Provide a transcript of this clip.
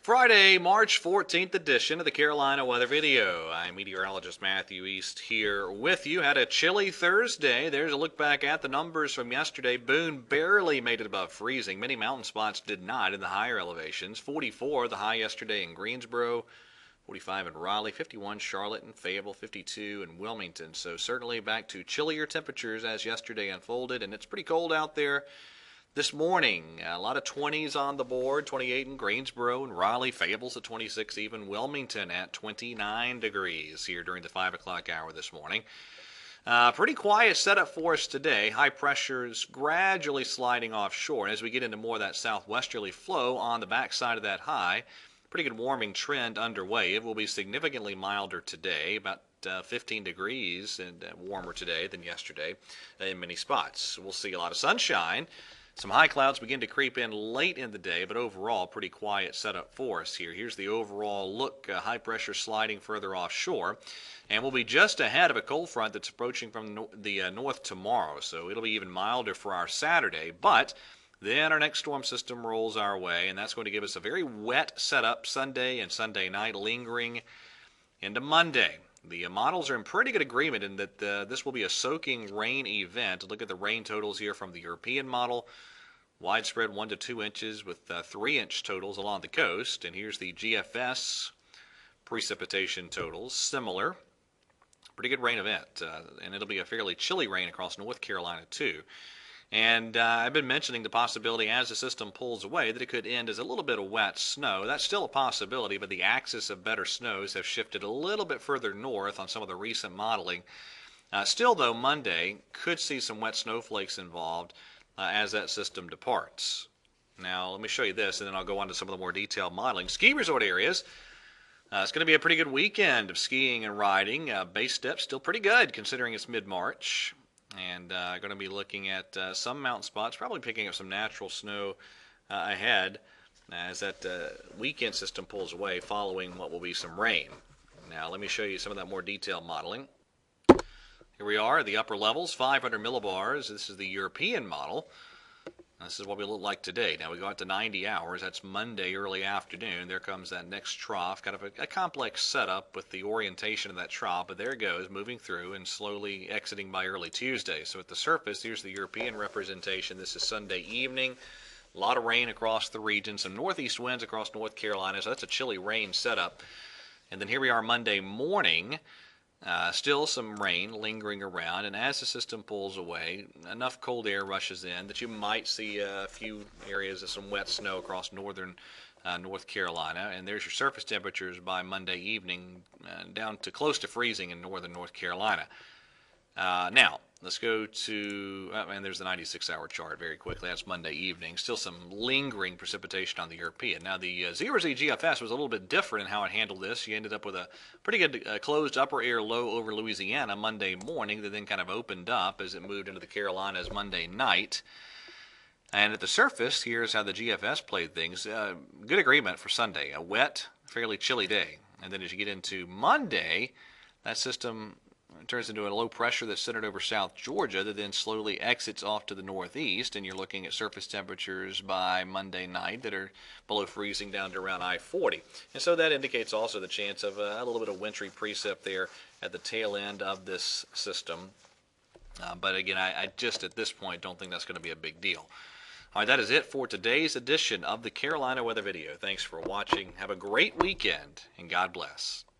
Friday, March 14th edition of the Carolina Weather Video. I'm meteorologist Matthew East here with you. Had a chilly Thursday. There's a look back at the numbers from yesterday. Boone barely made it above freezing. Many mountain spots did not in the higher elevations. 44 the high yesterday in Greensboro, 45 in Raleigh, 51 Charlotte and Fayetteville, 52 in Wilmington. So certainly back to chillier temperatures as yesterday unfolded, and it's pretty cold out there. This morning, a lot of 20s on the board, 28 in Greensboro and Raleigh, Fayetteville's at 26, even Wilmington at 29 degrees here during the 5 o'clock hour this morning. Pretty quiet setup for us today. High pressures gradually sliding offshore. And as we get into more of that southwesterly flow on the backside of that high, pretty good warming trend underway. It will be significantly milder today, about 15 degrees and warmer today than yesterday in many spots. We'll see a lot of sunshine. Some high clouds begin to creep in late in the day, but overall pretty quiet setup for us here. Here's the overall look. High pressure sliding further offshore, and we'll be just ahead of a cold front that's approaching from the north tomorrow, so it'll be even milder for our Saturday. But then our next storm system rolls our way, and that's going to give us a very wet setup Sunday and Sunday night, lingering into Monday. The models are in pretty good agreement in that this will be a soaking rain event. Look at the rain totals here from the European model. Widespread 1 to 2 inches with 3-inch totals along the coast. And here's the GFS precipitation totals. Similar. Pretty good rain event. And it'll be a fairly chilly rain across North Carolina too. And I've been mentioning the possibility as the system pulls away that it could end as a little bit of wet snow. That's still a possibility, but the axis of better snows have shifted a little bit further north on some of the recent modeling. Still, though, Monday could see some wet snowflakes involved as that system departs. Now, let me show you this, and then I'll go on to some of the more detailed modeling. Ski resort areas. It's going to be a pretty good weekend of skiing and riding. Base step still pretty good considering it's mid-March. And going to be looking at some mountain spots, probably picking up some natural snow ahead as that weekend system pulls away following what will be some rain. Now let me show you some of that more detailed modeling. Here we are, the upper levels, 500 millibars. This is the European model. This is what we look like today. Now we go out to 90 hours. That's Monday early afternoon. There comes that next trough. Kind of a complex setup with the orientation of that trough. But there it goes, moving through and slowly exiting by early Tuesday. So at the surface, here's the European representation. This is Sunday evening. A lot of rain across the region. Some northeast winds across North Carolina. So that's a chilly rain setup. And then here we are Monday morning. Still some rain lingering around, and as the system pulls away, enough cold air rushes in that you might see a few areas of some wet snow across northern North Carolina. And there's your surface temperatures by Monday evening, down to close to freezing in northern North Carolina. Now, let's go to, and there's the 96-hour chart very quickly. That's Monday evening. Still some lingering precipitation on the European. Now, the ZRZ GFS was a little bit different in how it handled this. You ended up with a pretty good closed upper air low over Louisiana Monday morning that then kind of opened up as it moved into the Carolinas Monday night. And at the surface, here's how the GFS played things. Good agreement for Sunday. A wet, fairly chilly day. And then as you get into Monday, that system turns into a low pressure that's centered over South Georgia that then slowly exits off to the northeast, and you're looking at surface temperatures by Monday night that are below freezing down to around I-40. And so that indicates also the chance of a little bit of wintry precip there at the tail end of this system. But again, I just at this point don't think that's going to be a big deal. All right, that is it for today's edition of the Carolina Weather Video. Thanks for watching. Have a great weekend, and God bless.